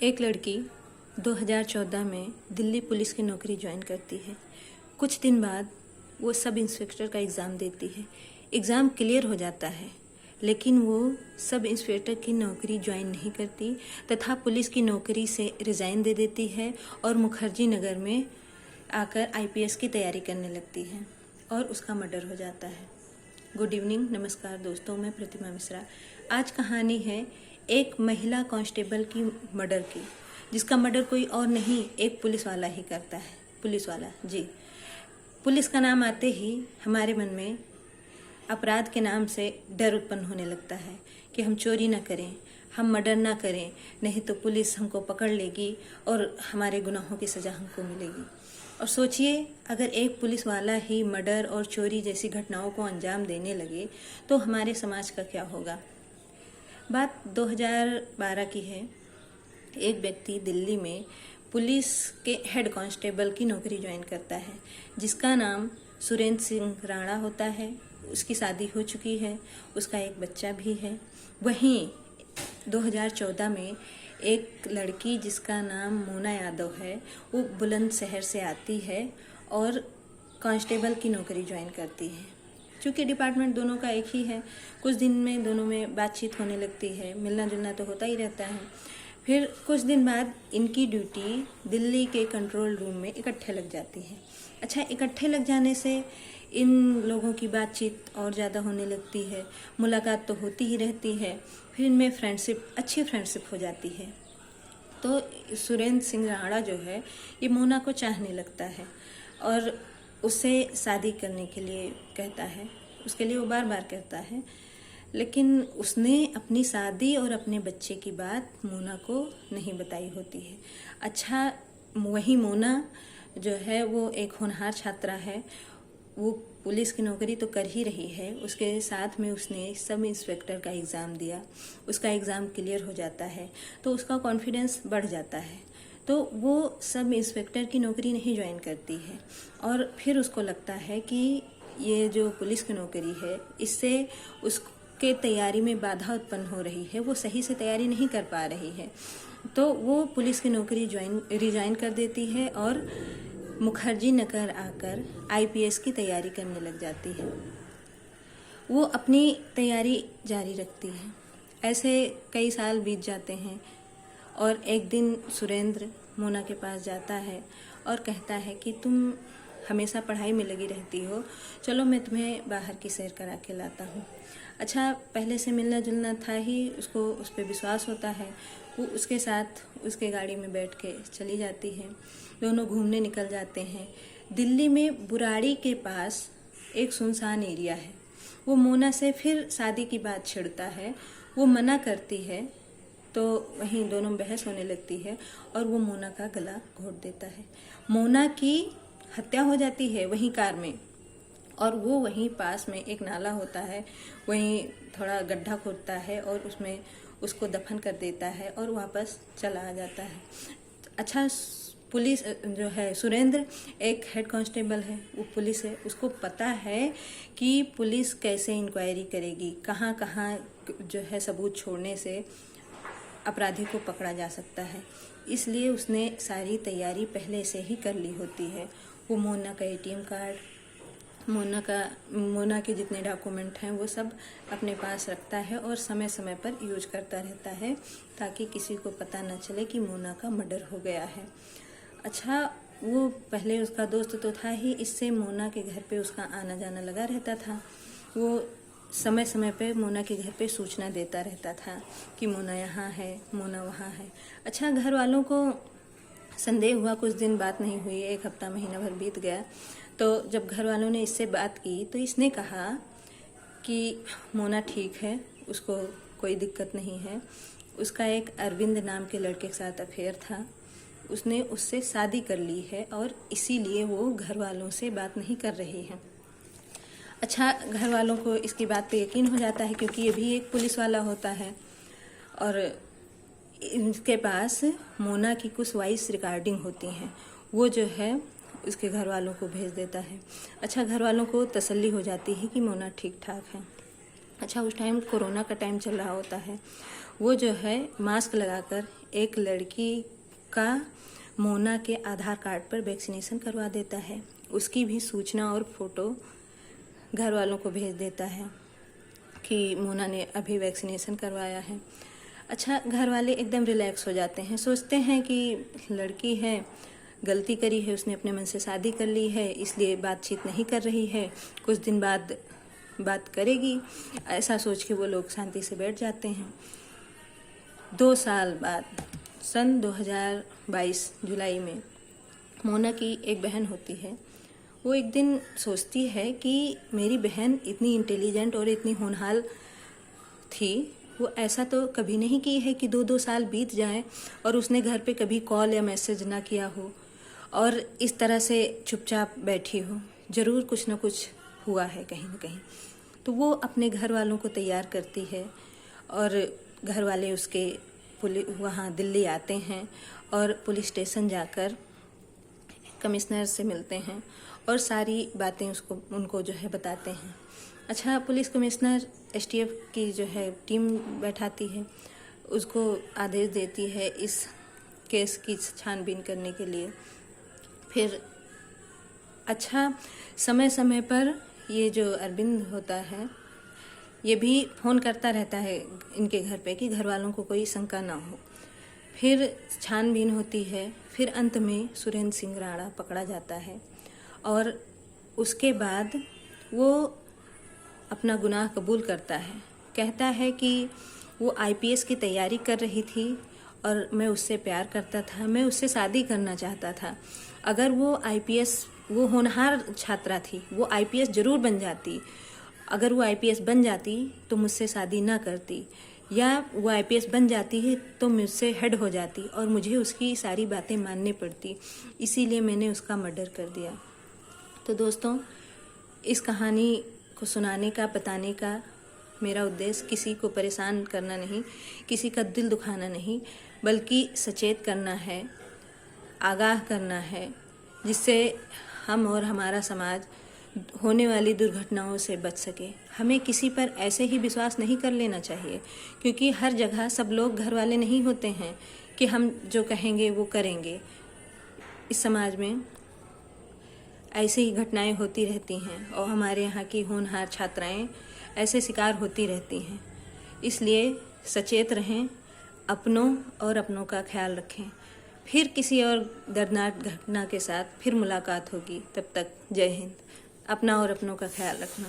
एक लड़की 2014 में दिल्ली पुलिस की नौकरी ज्वाइन करती है। कुछ दिन बाद वो सब इंस्पेक्टर का एग्ज़ाम देती है। एग्ज़ाम क्लियर हो जाता है, लेकिन वो सब इंस्पेक्टर की नौकरी ज्वाइन नहीं करती तथा पुलिस की नौकरी से रिज़ाइन दे देती है और मुखर्जी नगर में आकर आईपीएस की तैयारी करने लगती है और उसका मर्डर हो जाता है। गुड इवनिंग, नमस्कार दोस्तों, मैं प्रतिमा मिश्रा। आज कहानी है एक महिला कांस्टेबल की मर्डर की, जिसका मर्डर कोई और नहीं, एक पुलिस वाला ही करता है। पुलिस वाला जी। पुलिस का नाम आते ही हमारे मन में अपराध के नाम से डर उत्पन्न होने लगता है कि हम चोरी ना करें, हम मर्डर ना करें, नहीं तो पुलिस हमको पकड़ लेगी और हमारे गुनाहों की सज़ा हमको मिलेगी। और सोचिए, अगर एक पुलिस वाला ही मर्डर और चोरी जैसी घटनाओं को अंजाम देने लगे तो हमारे समाज का क्या होगा। बात 2012 की है। एक व्यक्ति दिल्ली में पुलिस के हेड कांस्टेबल की नौकरी ज्वाइन करता है, जिसका नाम सुरेंद्र सिंह राणा होता है। उसकी शादी हो चुकी है, उसका एक बच्चा भी है। वहीं 2014 में एक लड़की जिसका नाम मोना यादव है, वो बुलंदशहर से आती है और कांस्टेबल की नौकरी ज्वाइन करती है। चूँकि डिपार्टमेंट दोनों का एक ही है, कुछ दिन में दोनों में बातचीत होने लगती है, मिलना जुलना तो होता ही रहता है। फिर कुछ दिन बाद इनकी ड्यूटी दिल्ली के कंट्रोल रूम में इकट्ठे लग जाती है। अच्छा, इकट्ठे लग जाने से इन लोगों की बातचीत और ज़्यादा होने लगती है, मुलाकात तो होती ही रहती है। फिर इनमें अच्छी फ्रेंडशिप हो जाती है। तो सुरेंद्र सिंह राणा जो है, ये मोना को चाहने लगता है और उससे शादी करने के लिए कहता है। उसके लिए वो बार बार कहता है, लेकिन उसने अपनी शादी और अपने बच्चे की बात मोना को नहीं बताई होती है। अच्छा, वही मोना जो है वो एक होनहार छात्रा है। वो पुलिस की नौकरी तो कर ही रही है, उसके साथ में उसने सब इंस्पेक्टर का एग्ज़ाम दिया। उसका एग्ज़ाम क्लियर हो जाता है तो उसका कॉन्फिडेंस बढ़ जाता है। तो वो सब इंस्पेक्टर की नौकरी नहीं ज्वाइन करती है और फिर उसको लगता है कि ये जो पुलिस की नौकरी है, इससे उसके तैयारी में बाधा उत्पन्न हो रही है, वो सही से तैयारी नहीं कर पा रही है। तो वो पुलिस की नौकरी रिजाइन कर देती है और मुखर्जी नगर आकर आईपीएस की तैयारी करने लग जाती है। वो अपनी तैयारी जारी रखती है। ऐसे कई साल बीत जाते हैं और एक दिन सुरेंद्र मोना के पास जाता है और कहता है कि तुम हमेशा पढ़ाई में लगी रहती हो, चलो मैं तुम्हें बाहर की सैर करा के लाता हूँ। अच्छा, पहले से मिलना जुलना था ही, उसको उस पर विश्वास होता है। वो उसके साथ उसके गाड़ी में बैठ के चली जाती है। दोनों घूमने निकल जाते हैं। दिल्ली में बुराड़ी के पास एक सुनसान एरिया है। वो मोना से फिर शादी की बात छिड़ता है। वो मना करती है तो वहीं दोनों बहस होने लगती है और वो मोना का गला घोट देता है। मोना की हत्या हो जाती है वहीं कार में, और वो वहीं पास में एक नाला होता है, वहीं थोड़ा गड्ढा खोदता है और उसमें उसको दफन कर देता है और वापस चला आ जाता है। अच्छा, पुलिस जो है, सुरेंद्र एक हेड कांस्टेबल है, वो पुलिस है, उसको पता है कि पुलिस कैसे इंक्वायरी करेगी, कहाँ कहाँ जो है सबूत छोड़ने से अपराधी को पकड़ा जा सकता है। इसलिए उसने सारी तैयारी पहले से ही कर ली होती है। वो मोना का एटीएम कार्ड, मोना के जितने डॉक्यूमेंट हैं वो सब अपने पास रखता है और समय समय पर यूज करता रहता है, ताकि किसी को पता न चले कि मोना का मर्डर हो गया है। अच्छा, वो पहले उसका दोस्त तो था ही, इससे मोना के घर पे उसका आना जाना लगा रहता था। वो समय समय पे मोना के घर पे सूचना देता रहता था कि मोना यहाँ है, मोना वहाँ है। अच्छा, घर वालों को संदेह हुआ, कुछ दिन बात नहीं हुई, एक हफ्ता महीना भर बीत गया। तो जब घर वालों ने इससे बात की तो इसने कहा कि मोना ठीक है, उसको कोई दिक्कत नहीं है। उसका एक अरविंद नाम के लड़के के साथ अफेयर था, उसने उससे शादी कर ली है और इसीलिए वो घर वालों से बात नहीं कर रही है। अच्छा, घर वालों को इसकी बात पे यकीन हो जाता है, क्योंकि ये भी एक पुलिस वाला होता है और इनके पास मोना की कुछ वॉइस रिकॉर्डिंग होती हैं। वो जो है उसके घर वालों को भेज देता है। अच्छा, घर वालों को तसल्ली हो जाती है कि मोना ठीक ठाक है। अच्छा, उस टाइम कोरोना का टाइम चल रहा होता है। वो जो है मास्क लगाकर एक लड़की का मोना के आधार कार्ड पर वैक्सीनेशन करवा देता है। उसकी भी सूचना और फोटो घर वालों को भेज देता है कि मोना ने अभी वैक्सीनेशन करवाया है। अच्छा, घर वाले एकदम रिलैक्स हो जाते हैं, सोचते हैं कि लड़की है, गलती करी है, उसने अपने मन से शादी कर ली है, इसलिए बातचीत नहीं कर रही है, कुछ दिन बाद बात करेगी, ऐसा सोच के वो लोग शांति से बैठ जाते हैं। 2 साल बाद सन 2022 जुलाई में मोना की एक बहन होती है। वो एक दिन सोचती है कि मेरी बहन इतनी इंटेलिजेंट और इतनी होनहार थी, वो ऐसा तो कभी नहीं की है कि 2-2 साल बीत जाए और उसने घर पे कभी कॉल या मैसेज ना किया हो और इस तरह से चुपचाप बैठी हो। ज़रूर कुछ ना कुछ हुआ है कहीं ना कहीं। तो वो अपने घर वालों को तैयार करती है और घर वाले उसके वहाँ दिल्ली आते हैं और पुलिस स्टेशन जाकर कमिश्नर से मिलते हैं और सारी बातें उनको जो है बताते हैं। अच्छा, पुलिस कमिश्नर STF की जो है टीम बैठाती है, उसको आदेश देती है इस केस की छानबीन करने के लिए। फिर अच्छा, समय समय पर ये जो अरविंद होता है ये भी फ़ोन करता रहता है इनके घर पे कि घर वालों को कोई शंका ना हो। फिर छानबीन होती है, फिर अंत में सुरेंद्र सिंह राणा पकड़ा जाता है और उसके बाद वो अपना गुनाह कबूल करता है। कहता है कि वो IPS की तैयारी कर रही थी और मैं उससे प्यार करता था, मैं उससे शादी करना चाहता था। अगर वो IPS, वो होनहार छात्रा थी, वो IPS ज़रूर बन जाती। अगर वो IPS बन जाती तो मुझसे शादी ना करती, या वो IPS बन जाती है तो मुझसे हेड हो जाती और मुझे उसकी सारी बातें माननी पड़ती। इसीलिए मैंने उसका मर्डर कर दिया। तो दोस्तों, इस कहानी को सुनाने का, बताने का मेरा उद्देश्य किसी को परेशान करना नहीं, किसी का दिल दुखाना नहीं, बल्कि सचेत करना है, आगाह करना है, जिससे हम और हमारा समाज होने वाली दुर्घटनाओं से बच सके। हमें किसी पर ऐसे ही विश्वास नहीं कर लेना चाहिए, क्योंकि हर जगह सब लोग घर वाले नहीं होते हैं कि हम जो कहेंगे वो करेंगे। इस समाज में ऐसी ही घटनाएं होती रहती हैं और हमारे यहाँ की होनहार छात्राएं ऐसे शिकार होती रहती हैं। इसलिए सचेत रहें, अपनों और अपनों का ख्याल रखें। फिर किसी और दर्दनाक घटना के साथ फिर मुलाकात होगी। तब तक जय हिंद। अपना और अपनों का ख्याल रखना।